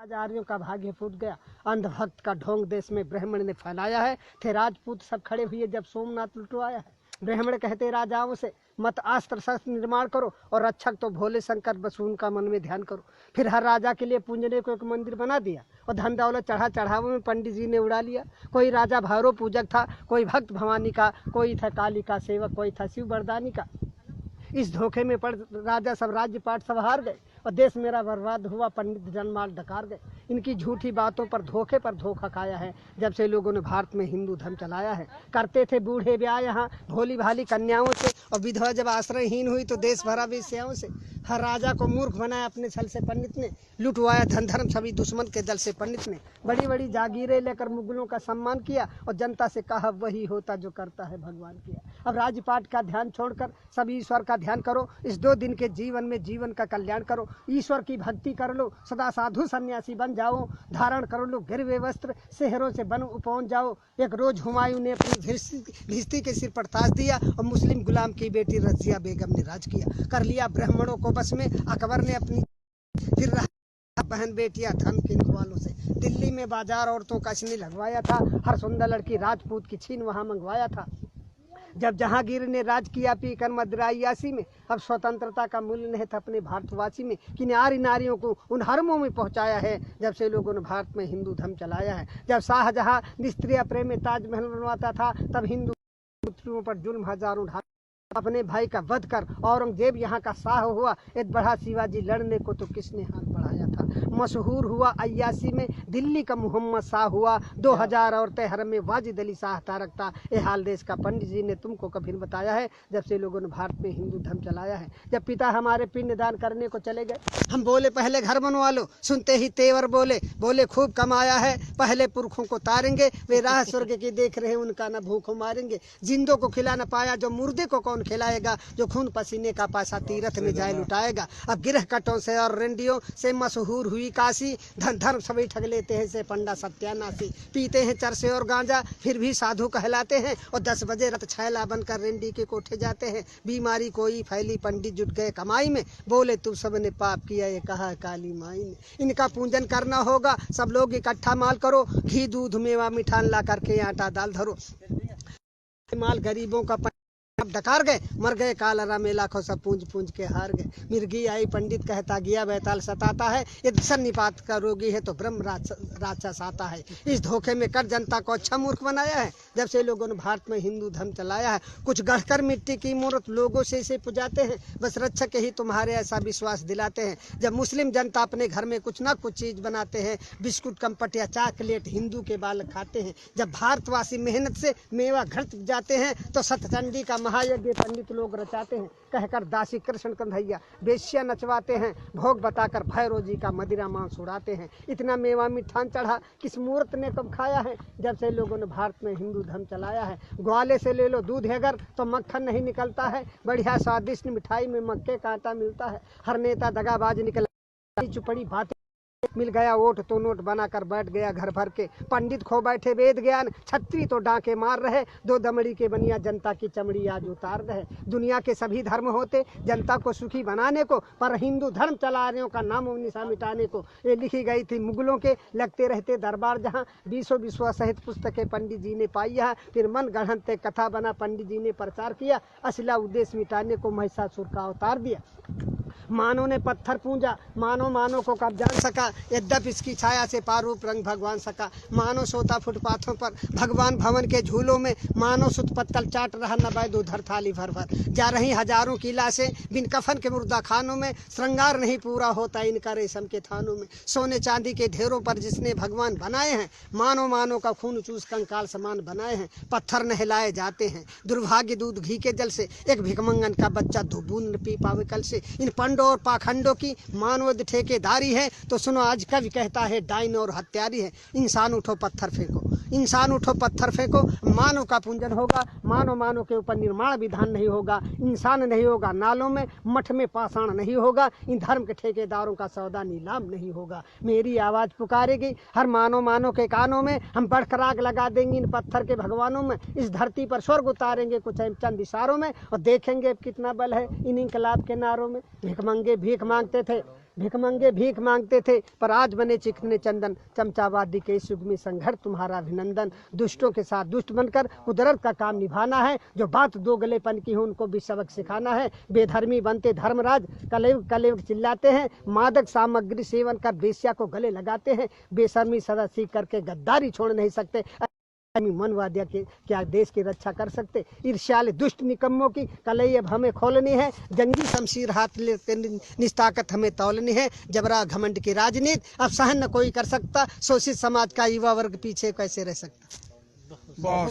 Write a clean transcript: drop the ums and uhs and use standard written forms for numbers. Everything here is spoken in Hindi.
राजारियों का भाग्य फूट गया, अंधभक्त का ढोंग देश में ब्राह्मण ने फैलाया है। थे राजपूत सब खड़े हुए जब सोमनाथ लुटवाया है। ब्राह्मण कहते राजाओं से मत अस्त्र शस्त्र निर्माण करो और रक्षक तो भोले शंकर बस उनका मन में ध्यान करो। फिर हर राजा के लिए पूजने को एक मंदिर बना दिया और धन दौलत चढ़ावे में पंडित जी ने उड़ा लिया। कोई राजा भैरव पूजक था, कोई भक्त भवानी का, कोई था काली का सेवक, कोई था शिव बरदानी का। इस धोखे में पड़ राजा सब राज्य पाठ सब हार गए और देश मेरा बर्बाद हुआ, पंडित जनमाल डकार गए। इनकी झूठी बातों पर धोखा खाया है जब से लोगों ने भारत में हिंदू धर्म चलाया है। करते थे बूढ़े ब्याह यहाँ भोली भाली कन्याओं से, और विधवा जब आश्रयहीन हुई तो देश भरा वेश्याओं से। हर राजा को मूर्ख बनाया अपने छल से पंडित ने, लुटवाया धन धर्म सभी दुश्मन के दल से पंडित ने। बड़ी बड़ी जागीरें लेकर मुगलों का सम्मान किया और जनता से कहा वही होता जो करता है भगवान किया। अब राजपाट का ध्यान छोड़कर सभी ईश्वर का ध्यान करो। इस 2 दिन के जीवन में जीवन का कल्याण करो। ईश्वर की भक्ति कर लो, सदा साधु सन्यासी बन जाओ। धारण कर लो गिरवे वस्त्र, शहरों से बन पहुंच जाओ। एक रोज हुमायूं ने अपनी भिश्ती के सिर पर ताज दिया और मुस्लिम गुलाम की बेटी रजिया बेगम ने राज किया। कर लिया ब्राह्मणों को बस में अकबर ने अपनी, फिर बहन बेटियां धन के वालों से। दिल्ली में बाजार औरतों का स्नेह लगवाया था, हर सुंदर लड़की राजपूत की छीन वहां मंगवाया था। जब जहांगीर ने राज किया पीकर मदिरायासी में, अब स्वतंत्रता का मूल्य नहीं था अपने भारतवासी में। कि नारियों को उन हरमों में पहुंचाया है जब से लोगों ने भारत में हिंदू धर्म चलाया है। जब शाहजहां निस्त्रिय प्रेम में ताजमहल बनवाता था तब हिंदू पुत्रों पर जुल्म हजारों ढा अपने भाई का वध कर औरंगजेब यहाँ का शाह हुआ। एक बढ़ा शिवाजी लड़ने को तो किसने हाथ बढ़ाया था। मशहूर हुआ अय्यासी में दिल्ली का मोहम्मद शाह हुआ। 2000 औरतें हरम में वाजिद अली शाह तारकता। ये हाल देश का पंडित जी ने तुमको कभी बताया है जब से लोगों ने भारत में हिंदू धर्म चलाया है। जब पिता हमारे पिंड दान करने को चले गए, हम बोले पहले घर बनवा लो। सुनते ही तेवर बोले खूब कमाया है, पहले पुरखों को तारेंगे। वे राह स्वर्ग की देख रहे उनका न भूखों मारेंगे। जिंदों को खिला न पाया जो मुर्दे को कौन खिलाएगा। जो खून पसीने का पैसा तीरथ में जाए लुटाएगा। अब गिरह कटों से और रेंडियों से मशहूर हुई काशी। धन धर्म सभी ठग लेते हैं से पंडा सत्यानाशी। पीते हैं चरसे और गांजा फिर भी साधु कहलाते हैं। और 10 बजे रत छैला बनकर रेंडी के कोठे जाते हैं। बीमारी कोई फैली पंडित जुट गए कमाई में। बोले तुम सब ने पाप किया ये कहा काली माई ने। इनका पूजन करना होगा सब लोग इकट्ठा माल करो। घी दूध मेवा मिठान ला करके आटा दाल धरो। माल गरीबों का अब डकार गए, मर गए कालरा में लाखों सब पूंज के हार गए। मिर्गी आई पंडित कहता गया बैताल सताता है। यदि सन्निपात का रोगी है तो ब्रह्म राक्षस आता है। इस धोखे में कर जनता को अच्छा मूर्ख बनाया है जब से लोगों ने भारत में हिंदू धर्म चलाया है। कुछ गढ़कर मिट्टी की मूर्त लोगों से इसे पुजाते हैं, बस रक्षक ही तुम्हारे ऐसा विश्वास दिलाते हैं। जब मुस्लिम जनता अपने घर में कुछ ना कुछ चीज बनाते हैं, बिस्कुट कम्पट या चॉकलेट हिंदू के बालक खाते हैं। जब भारतवासी मेहनत से मेवा घर जाते हैं तो सतचंडी का महायज्ञ पंडित लोग रचाते हैं। कहकर दासी कृष्ण कन्हैया बेश्या नचवाते हैं। भोग बताकर भैरव जी का मदिरा मांस उड़ाते हैं। इतना मेवा मिठान चढ़ा किस मूर्त ने कब खाया है जब से लोगों ने भारत में हिंदू धर्म चलाया है। ग्वाले से ले लो दूध अगर तो मक्खन नहीं निकलता है। बढ़िया स्वादिष्ट मिठाई में मक्के का आटा मिलता है। हर नेता दगाबाज निकला चुपड़ी बातें मिल गया वोट तो नोट बनाकर बैठ गया घर भर के। पंडित खो बैठे वेद ज्ञान, छत्री तो डांके मार रहे। 2 दमड़ी के बनिया जनता की चमड़ी आज उतार रहे। दुनिया के सभी धर्म होते जनता को सुखी बनाने को, पर हिंदू धर्म चलाने का नाम निशा मिटाने को। ये लिखी गई थी मुगलों के लगते रहते दरबार जहाँ। 20 विश्वा सहित पुस्तकें पंडित जी ने पाई है। फिर मन गढ़ंते कथा बना पंडित जी ने प्रचार किया। असला उद्देश्य मिटाने को महिषासुर का अवतार दिया। मानव ने पत्थर पूजा, मानव को कब जान सका। यद्यप इसकी छाया से पारूप रंग भगवान सका। मानव सोता फुटपाथों पर भगवान भवन के झूलों में। मानव सुत पत्तल चाट रहा न बैद उधर थाली भर भर। जा रही हजारों की लाशें बिन कफन के मुर्दा खानों में। श्रृंगार नहीं पूरा होता इनका रेशम के थानों में। सोने चांदी के ढेरों पर जिसने भगवान बनाए हैं। मानव का खून चूस कंकाल समान बनाए हैं। पत्थर नहलाए जाते हैं दुर्भाग्य दूध घी के जल से। एक भिखमंगन का बच्चा 2 बूंद पी पावे कल से। इन पंडों और पाखंडों की मानव ठेकेदारी है तो सुनो आज कवि कहता है डाइन और हत्यारी है। इंसान उठो पत्थर फेंको, इंसान उठो पत्थर फेंको। मानव का पूजन होगा, मानव के ऊपर निर्माण विधान नहीं होगा। इंसान नहीं होगा नालों में, मठ में पाषाण नहीं होगा। इन धर्म के ठेकेदारों का सौदा नीलाम नहीं होगा। मेरी आवाज पुकारेगी हर मानव के कानों में। हम बढ़कर आग लगा देंगे इन पत्थर के भगवानों में। इस धरती पर स्वर्ग उतारेंगे कुछ चंद इशारों में और देखेंगे कितना बल है इन इंकलाब के नारों में। भिखमंगे भीख मांगते थे भिखमंगे भीख मांगते थे, पर आज बने चिकने चंदन। चमचावादी के इस युग में संघर्ष तुम्हारा अभिनंदन। दुष्टों के साथ दुष्ट बनकर कुदरत का काम निभाना है, जो बात दो गलेपन की हो उनको भी सबक सिखाना है। बेधर्मी बनते धर्मराज, कलयुग कलयुग चिल्लाते हैं, मादक सामग्री सेवन कर बेश्या को गले लगाते हैं। बेशर्मी सदा सीख करके गद्दारी छोड़ नहीं सकते, मनवादिया के क्या देश की रक्षा कर सकते। ईर्ष्याले दुष्ट निकम्मों की कलई अब हमें खोलनी है, जंगी शमशीर हाथ लेते निस्ताकत हमें तौलनी है। जबरा घमंड की राजनीति अब सहन न कोई कर सकता, शोषित समाज का युवा वर्ग पीछे कैसे रह सकता।